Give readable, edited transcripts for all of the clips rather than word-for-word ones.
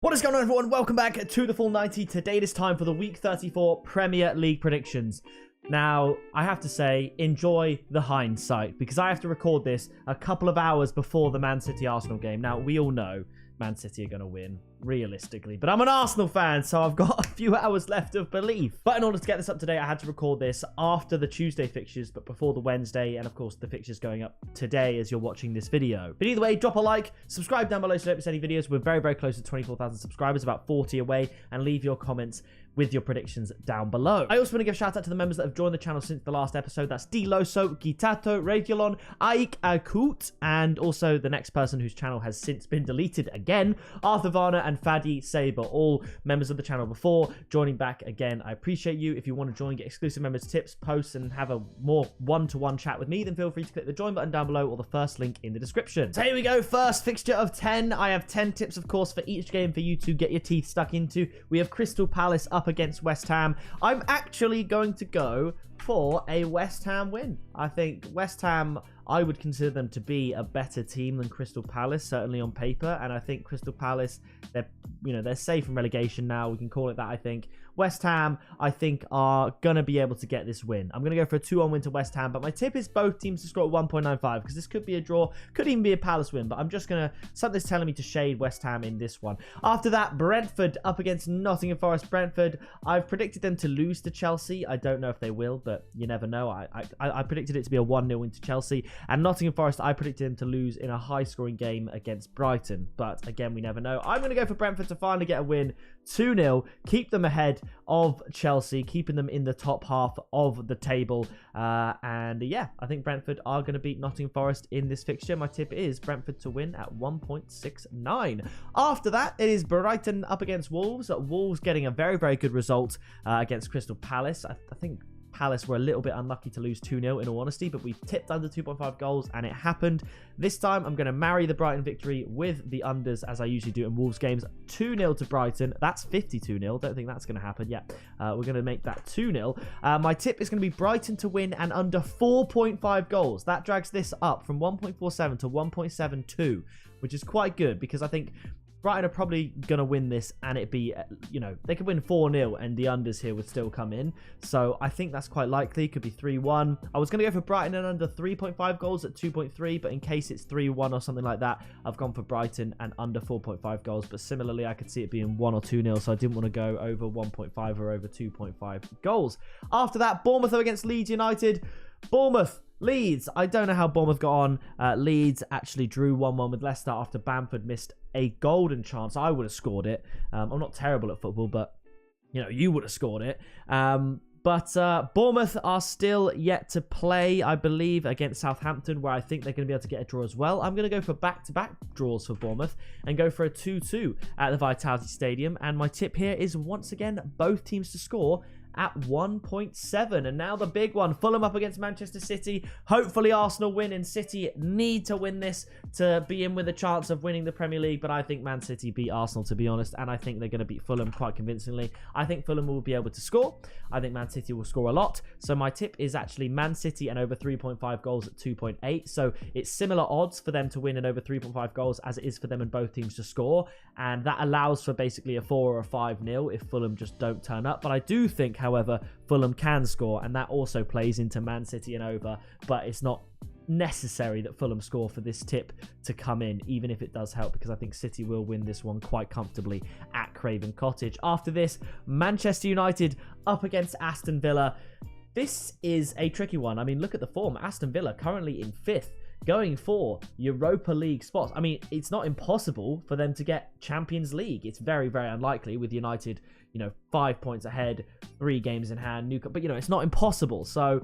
What is going on, everyone? Welcome back to the Full 90. Today it is time for the Week 34 Premier League predictions. Now, I have to say, enjoy the hindsight, because I have to record this a couple of hours before the Man City-Arsenal game. Now, we all know Man City are going to win, realistically. But I'm an Arsenal fan, so I've got a few hours left of belief. But in order to get this up today, I had to record this after the Tuesday fixtures, but before the Wednesday, and of course, the fixtures going up today as you're watching this video. But either way, drop a like, subscribe down below so you don't miss any videos. We're very, very close to 24,000 subscribers, about 40 away, and leave your comments with your predictions down below. I also want to give a shout out to the members that have joined the channel since the last episode. That's Diloso, Gitato, Regulon, Aik Akut, and also the next person whose channel has since been deleted again, Arthur Varner and Fadi Saber, all members of the channel before, joining back again. I appreciate you. If you want to join, get exclusive members tips, posts, and have a more one-to-one chat with me, then feel free to click the join button down below or the first link in the description. So here we go, first fixture of 10. I have 10 tips, of course, for each game for you to get your teeth stuck into. We have Crystal Palace up against West Ham. I'm actually going to go for a West Ham win. I think West Ham, I would consider them to be a better team than Crystal Palace, certainly on paper. And I think Crystal Palace, they're safe from relegation now. We can call it that, I think. West Ham, I think, are going to be able to get this win. I'm going to go for a 2-1 win to West Ham, but my tip is both teams to score at 1.95, because this could be a draw, could even be a Palace win, but I'm just going to, something's telling me to shade West Ham in this one. After that, Brentford up against Nottingham Forest. Brentford, I've predicted them to lose to Chelsea. I don't know if they will, but you never know. I predicted it to be a 1-0 win to Chelsea, and Nottingham Forest, I predicted them to lose in a high-scoring game against Brighton, but again, we never know. I'm going to go for Brentford to finally get a win, 2-0, keep them ahead of Chelsea, keeping them in the top half of the table. And yeah, I think Brentford are going to beat Nottingham Forest in this fixture. My tip is Brentford to win at 1.69. After that, it is Brighton up against Wolves. Wolves getting a very, very good result against Crystal Palace. I think Palace were a little bit unlucky to lose 2-0 in all honesty, but we tipped under 2.5 goals and it happened. This time I'm going to marry the Brighton victory with the unders as I usually do in Wolves games. 2-0 to Brighton. That's 52-0. Don't think that's going to happen yet. We're going to make that 2-0. My tip is going to be Brighton to win and under 4.5 goals. That drags this up from 1.47 to 1.72, which is quite good because I think Brighton are probably going to win this and it'd be, they could win 4-0 and the unders here would still come in. So I think that's quite likely. Could be 3-1. I was going to go for Brighton and under 3.5 goals at 2.3, but in case it's 3-1 or something like that, I've gone for Brighton and under 4.5 goals. But similarly, I could see it being 1 or 2-0, so I didn't want to go over 1.5 or over 2.5 goals. After that, Bournemouth against Leeds United. Bournemouth. Leeds, I don't know how Bournemouth got on. Leeds actually drew 1-1 with Leicester after Bamford missed a golden chance. I would have scored it. I'm not terrible at football, but, you would have scored it. But Bournemouth are still yet to play, I believe, against Southampton, where I think they're going to be able to get a draw as well. I'm going to go for back-to-back draws for Bournemouth and go for a 2-2 at the Vitality Stadium. And my tip here is, once again, both teams to score at 1.7. And now the big one, Fulham up against Manchester City. Hopefully Arsenal win, and City need to win this to be in with a chance of winning the Premier League. But I think Man City beat Arsenal, to be honest, and I think they're going to beat Fulham quite convincingly. I think Fulham will be able to score. I think Man City will score a lot. So my tip is actually Man City and over 3.5 goals at 2.8. So it's similar odds for them to win and over 3.5 goals as it is for them and both teams to score. And that allows for basically a 4 or a 5-0 if Fulham just don't turn up. But I do think, however, Fulham can score, and that also plays into Man City and over, but it's not necessary that Fulham score for this tip to come in, even if it does help, because I think City will win this one quite comfortably at Craven Cottage. After this, Manchester United up against Aston Villa. This is a tricky one. I mean, look at the form. Aston Villa currently in 5th, going for Europa League spots. I mean, it's not impossible for them to get Champions League. It's very, very unlikely with United, 5 points ahead, 3 games in hand. But, it's not impossible. So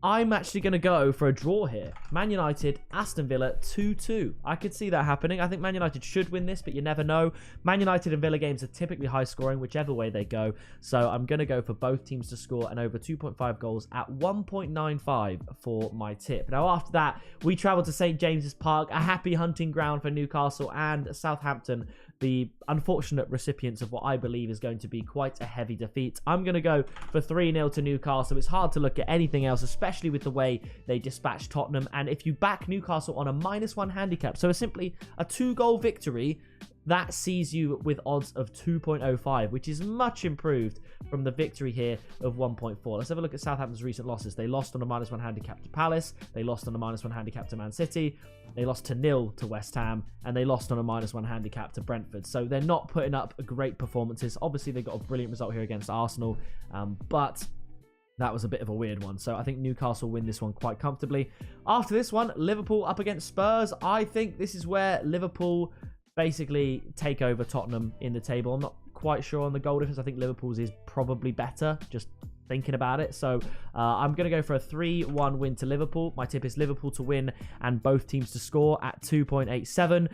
I'm actually going to go for a draw here. Man United, Aston Villa, 2-2. I could see that happening. I think Man United should win this, but you never know. Man United and Villa games are typically high scoring, whichever way they go. So I'm going to go for both teams to score and over 2.5 goals at 1.95 for my tip. Now, after that, we travel to St. James's Park, a happy hunting ground for Newcastle and Southampton, the unfortunate recipients of what I believe is going to be quite a heavy defeat. I'm going to go for 3-0 to Newcastle. It's hard to look at anything else, especially with the way they dispatched Tottenham. And if you back Newcastle on a -1 handicap, so it's simply a 2-goal victory, That sees you with odds of 2.05, which is much improved from the victory here of 1.4. Let's have a look at Southampton's recent losses. They lost on a -1 handicap to Palace. They lost on a -1 handicap to Man City. They lost to 0 to West Ham. And they lost on a -1 handicap to Brentford. So they're not putting up great performances. Obviously, they got a brilliant result here against Arsenal. But that was a bit of a weird one. So I think Newcastle win this one quite comfortably. After this one, Liverpool up against Spurs. I think this is where Liverpool basically take over Tottenham in the table. I'm not quite sure on the goal difference. I think Liverpool's is probably better, just thinking about it. So I'm going to go for a 3-1 win to Liverpool. My tip is Liverpool to win and both teams to score at 2.87.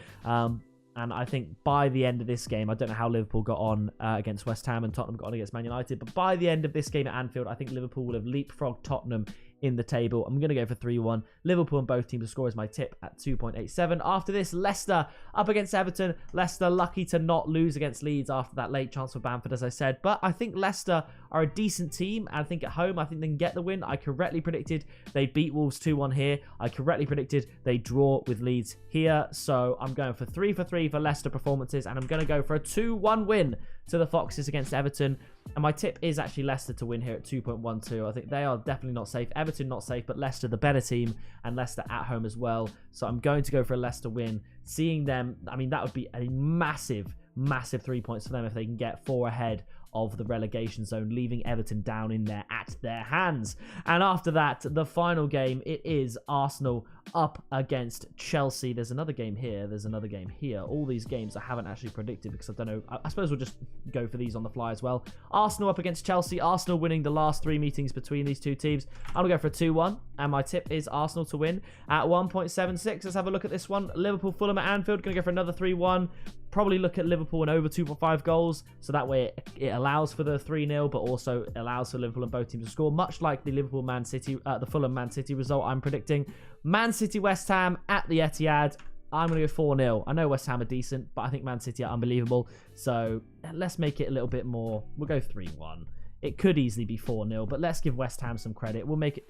And I think by the end of this game, I don't know how Liverpool got on against West Ham and Tottenham got on against Man United, but by the end of this game at Anfield, I think Liverpool will have leapfrogged Tottenham in the table. I'm going to go for 3-1. Liverpool and both teams to score is my tip at 2.87. After this, Leicester up against Everton. Leicester lucky to not lose against Leeds after that late chance for Bamford, as I said. But I think Leicester are a decent team. I think at home, I think they can get the win. I correctly predicted they beat Wolves 2-1 here. I correctly predicted they draw with Leeds here. So I'm going for 3 for 3 for Leicester performances. And I'm going to go for a 2-1 win to the Foxes against Everton. And my tip is actually Leicester to win here at 2.12. I think they are definitely not safe. Everton not safe, but Leicester the better team, and Leicester at home as well. So I'm going to go for a Leicester win. Seeing them, I mean, that would be a massive 3 points for them if they can get 4 ahead of the relegation zone, leaving Everton down in there at their hands. And after that, the final game, it is Arsenal up against Chelsea. There's another game here. There's another game here. All these games I haven't actually predicted because I don't know. I suppose we'll just go for these on the fly as well. Arsenal up against Chelsea. Arsenal winning the last 3 meetings between these two teams. I'm going to go for a 2-1. And my tip is Arsenal to win at 1.76. Let's have a look at this one. Liverpool, Fulham at Anfield. Going to go for another 3-1. Probably look at Liverpool and over 2.5 goals. So that way it allows for the 3-0, but also allows for Liverpool and both teams to score. Much like the Liverpool-Man City, the Fulham-Man City result I'm predicting. Man City, West Ham at the Etihad. I'm going to go 4-0. I know West Ham are decent, but I think Man City are unbelievable. So let's make it a little bit more. We'll go 3-1. It could easily be 4-0, but let's give West Ham some credit. We'll make it...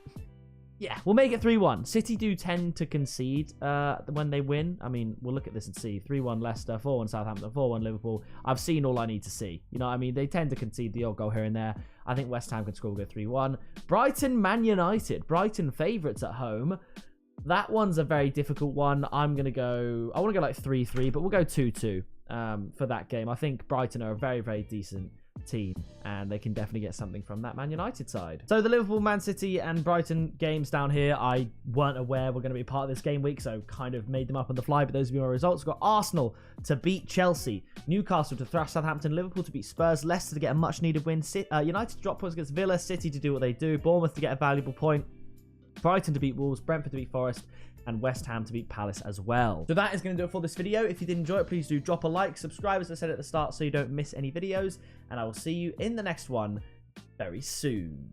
Yeah, we'll make it 3-1. City do tend to concede when they win. I mean, we'll look at this and see. 3-1 Leicester, 4-1 Southampton, 4-1 Liverpool. I've seen all I need to see. You know what I mean? They tend to concede the odd goal here and there. I think West Ham can score. We'll go 3-1. Brighton, Man United. Brighton favourites at home. That one's a very difficult one. I'm going to go... I want to go like 3-3, but we'll go 2-2 for that game. I think Brighton are a very, very decent team, and they can definitely get something from that Man United side. So the Liverpool, Man City and Brighton games down here, I weren't aware were going to be part of this game week, so kind of made them up on the fly, but those are my results. We've got Arsenal to beat Chelsea, Newcastle to thrash Southampton, Liverpool to beat Spurs, Leicester to get a much needed win, United to drop points against Villa, City to do what they do, Bournemouth to get a valuable point, Brighton to beat Wolves, Brentford to beat Forest, and West Ham to beat Palace as well. So that is going to do it for this video. If you did enjoy it, please do drop a like, subscribe as I said at the start so you don't miss any videos, and I will see you in the next one very soon.